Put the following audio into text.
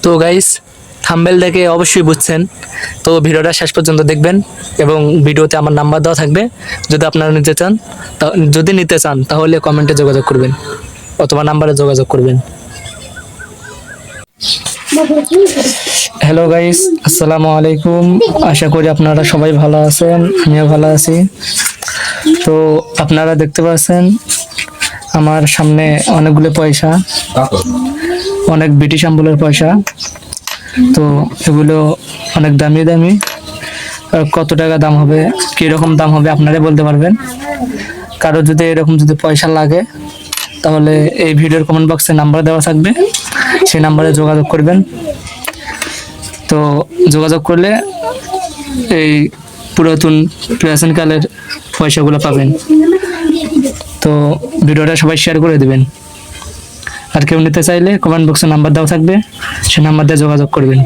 তো guys, thumbnail দেখে অবশ্যই বুঝছেন। তো ভিডিওটা শেষ পর্যন্ত দেখবেন এবং ভিডিওতে আমার নাম্বার দেওয়া থাকবে। যদি আপনারা নিতে চান, যদি নিতে চান তাহলে কমেন্টে যোগাযোগ করবেন অথবা নাম্বারে যোগাযোগ করবেন। হ্যালো গাইস, আসসালামু আলাইকুম। আশা করি আপনারা সবাই ভালো আছেন, আমিও ভালো আছি। তো আপনারা দেখতে পাচ্ছেন আমার সামনে অনেকগুলো পয়সা, অনেক ব্রিটিশ আমলের পয়সা। তো এগুলো অনেক দামি দামি। কত টাকা দাম হবে, কিরকম দাম হবে আপনারাই বলতে পারবেন। কারো যদি এরকম যদি পয়সা লাগে তাহলে এই ভিডিওর কমেন্ট বক্সে নাম্বার দেওয়া থাকবে, সেই নাম্বারে যোগাযোগ করবেন। তো যোগাযোগ করলে এই পুরাতন প্রাচীনকালের পয়সাগুলো পাবেন। তো ভিডিওটা সবাই শেয়ার করে দিবেন। আর কেউ নিতে চাইলে কমেন্ট বক্সে নাম্বার দেওয়া থাকবে, সেই নাম্বার দিয়ে যোগাযোগ করবেন।